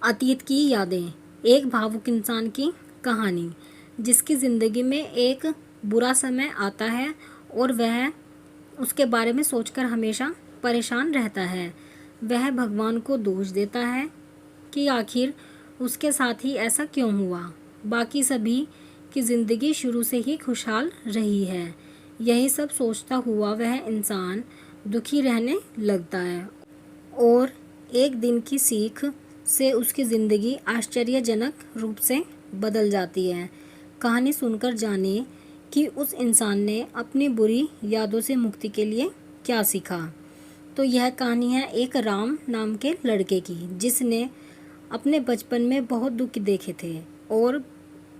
अतीत की यादें। एक भावुक इंसान की कहानी जिसकी ज़िंदगी में एक बुरा समय आता है और वह उसके बारे में सोचकर हमेशा परेशान रहता है। वह भगवान को दोष देता है कि आखिर उसके साथ ही ऐसा क्यों हुआ। बाकी सभी की ज़िंदगी शुरू से ही खुशहाल रही है। यही सब सोचता हुआ वह इंसान दुखी रहने लगता है और एक दिन की सीख से उसकी ज़िंदगी आश्चर्यजनक रूप से बदल जाती है। कहानी सुनकर जाने कि उस इंसान ने अपनी बुरी यादों से मुक्ति के लिए क्या सीखा। तो यह कहानी है एक राम नाम के लड़के की, जिसने अपने बचपन में बहुत दुख देखे थे और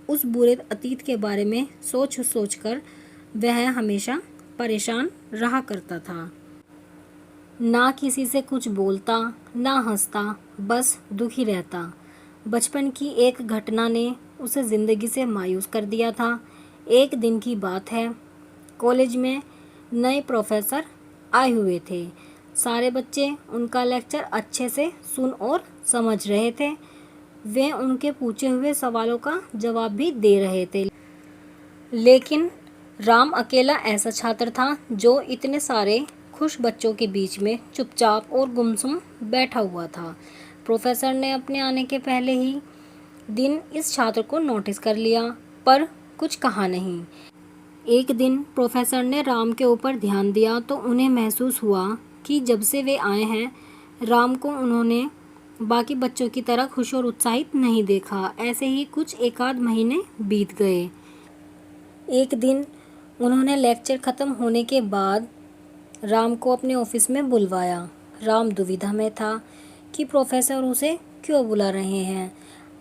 उस बुरे अतीत के बारे में सोच सोच कर वह हमेशा परेशान रहा करता था। ना किसी से कुछ बोलता, ना हंसता, बस दुखी रहता। बचपन की एक घटना ने उसे ज़िंदगी से मायूस कर दिया था। एक दिन की बात है, कॉलेज में नए प्रोफेसर आए हुए थे। सारे बच्चे उनका लेक्चर अच्छे से सुन और समझ रहे थे। वे उनके पूछे हुए सवालों का जवाब भी दे रहे थे। लेकिन राम अकेला ऐसा छात्र था जो इतने सारे खुश बच्चों के बीच में चुपचाप और गुमसुम बैठा हुआ था। प्रोफेसर ने अपने आने के पहले ही दिन इस छात्र को नोटिस कर लिया, पर कुछ कहा नहीं। एक दिन प्रोफेसर ने राम के ऊपर ध्यान दिया तो उन्हें महसूस हुआ कि जब से वे आए हैं, राम को उन्होंने बाकी बच्चों की तरह खुश और उत्साहित नहीं देखा। ऐसे ही कुछ एक आध महीने बीत गए। एक दिन उन्होंने लेक्चर ख़त्म होने के बाद राम को अपने ऑफिस में बुलवाया। राम दुविधा में था कि प्रोफेसर उसे क्यों बुला रहे हैं।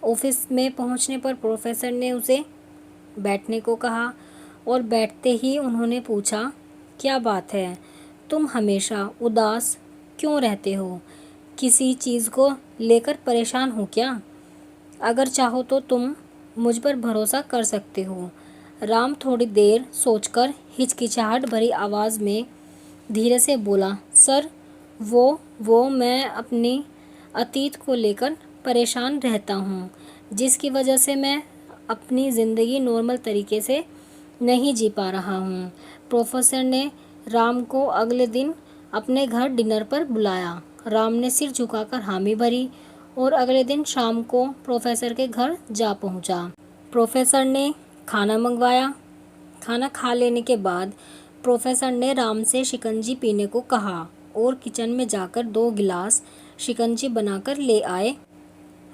ऑफिस में पहुंचने पर प्रोफेसर ने उसे बैठने को कहा और बैठते ही उन्होंने पूछा, क्या बात है, तुम हमेशा उदास क्यों रहते हो? किसी चीज़ को लेकर परेशान हो क्या? अगर चाहो तो तुम मुझ पर भरोसा कर सकते हो। राम थोड़ी देर सोचकर हिचकिचाहट भरी आवाज़ में धीरे से बोला, सर, वो मैं अपनी अतीत को लेकर परेशान रहता हूँ, जिसकी वजह से मैं अपनी ज़िंदगी नॉर्मल तरीके से नहीं जी पा रहा हूँ। प्रोफेसर ने राम को अगले दिन अपने घर डिनर पर बुलाया। राम ने सिर झुकाकर हामी भरी और अगले दिन शाम को प्रोफेसर के घर जा पहुँचा। प्रोफेसर ने खाना मंगवाया। खाना खा लेने के बाद प्रोफेसर ने राम से शिकंजी पीने को कहा और किचन में जाकर 2 गिलास शिकंजी बनाकर ले आए।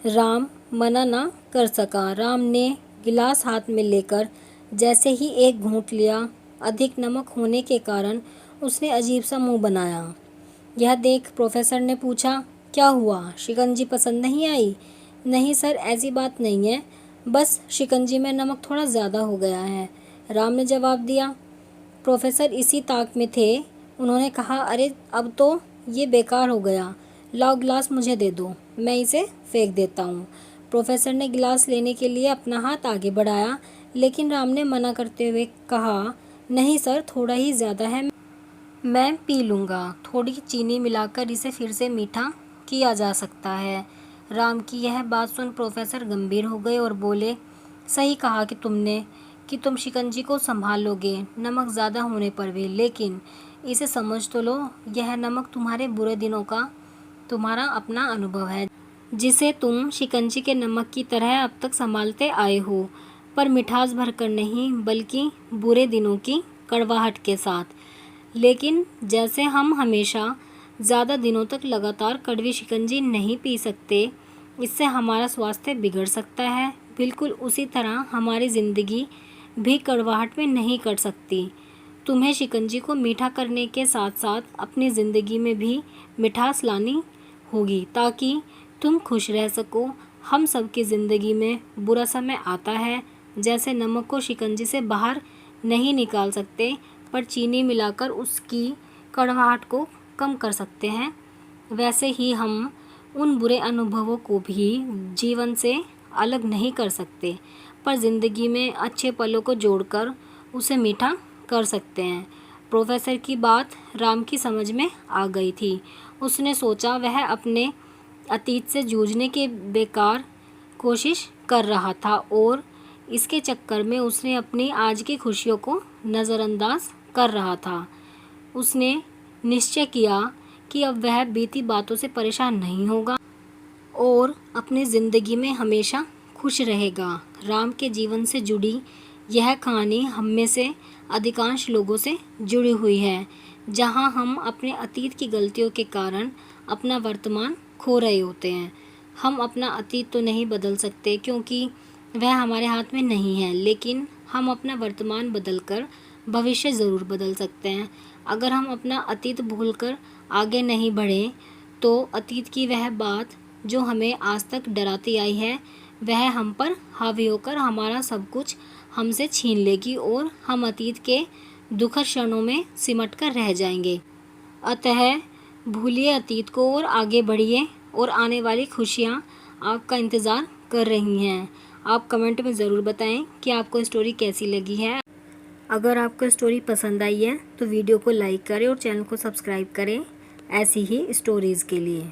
राम मना ना कर सका। राम ने गिलास हाथ में लेकर जैसे ही एक घूंट लिया, अधिक नमक होने के कारण उसने अजीब सा मुंह बनाया। यह देख प्रोफेसर ने पूछा, क्या हुआ, शिकंजी पसंद नहीं आई? नहीं सर, ऐसी बात नहीं है, बस शिकंजी में नमक थोड़ा ज़्यादा हो गया है, राम ने जवाब दिया। प्रोफेसर इसी ताक में थे। उन्होंने कहा, अरे अब तो ये बेकार हो गया, लाओ गिलास मुझे दे दो, मैं इसे फेंक देता हूँ। प्रोफेसर ने गिलास लेने के लिए अपना हाथ आगे बढ़ाया, लेकिन राम ने मना करते हुए कहा, नहीं सर, थोड़ा ही ज़्यादा है, मैं पी लूँगा। थोड़ी चीनी मिलाकर इसे फिर से मीठा किया जा सकता है। राम की यह बात सुन प्रोफेसर गंभीर हो गए और बोले, सही कहा कि तुमने कि तुम शिकंजी को संभाल लोगे नमक ज़्यादा होने पर भी, लेकिन इसे समझ तो लो, यह नमक तुम्हारे बुरे दिनों का तुम्हारा अपना अनुभव है, जिसे तुम शिकंजी के नमक की तरह अब तक संभालते आए हो, पर मिठास भरकर नहीं, बल्कि बुरे दिनों की कड़वाहट के साथ। लेकिन जैसे हम हमेशा ज़्यादा दिनों तक लगातार कड़वी शिकंजी नहीं पी सकते, इससे हमारा स्वास्थ्य बिगड़ सकता है, बिल्कुल उसी तरह हमारी ज़िंदगी भी कड़वाहट में नहीं कट सकती। तुम्हें शिकंजी को मीठा करने के साथ साथ अपनी ज़िंदगी में भी मिठास लानी होगी, ताकि तुम खुश रह सको। हम सबकी ज़िंदगी में बुरा समय आता है, जैसे नमक को शिकंजी से बाहर नहीं निकाल सकते, पर चीनी मिलाकर उसकी कड़वाहट को कम कर सकते हैं, वैसे ही हम उन बुरे अनुभवों को भी जीवन से अलग नहीं कर सकते, पर ज़िंदगी में अच्छे पलों को जोड़कर उसे मीठा कर सकते हैं। प्रोफेसर की बात राम की समझ में आ गई थी। उसने सोचा वह अपने अतीत से जूझने के बेकार कोशिश कर रहा था और इसके चक्कर में उसने अपनी आज की खुशियों को नज़रअंदाज कर रहा था। उसने निश्चय किया कि अब वह बीती बातों से परेशान नहीं होगा और अपनी ज़िंदगी में हमेशा खुश रहेगा। राम के जीवन से जुड़ी यह कहानी हम में से अधिकांश लोगों से जुड़ी हुई है, जहां हम अपने अतीत की गलतियों के कारण अपना वर्तमान खो रहे होते हैं। हम अपना अतीत तो नहीं बदल सकते क्योंकि वह हमारे हाथ में नहीं है, लेकिन हम अपना वर्तमान बदलकर भविष्य ज़रूर बदल सकते हैं। अगर हम अपना अतीत भूलकर आगे नहीं बढ़े तो अतीत की वह बात जो हमें आज तक डराती आई है वह हम पर हावी होकर हमारा सब कुछ हमसे छीन लेगी और हम अतीत के दुखद क्षणों में सिमट कर रह जाएंगे। अतः भूलिए अतीत को और आगे बढ़िए और आने वाली खुशियाँ आपका इंतज़ार कर रही हैं। आप कमेंट में ज़रूर बताएं कि आपको स्टोरी कैसी लगी है। अगर आपको स्टोरी पसंद आई है तो वीडियो को लाइक करें और चैनल को सब्सक्राइब करें ऐसी ही स्टोरीज़ के लिए।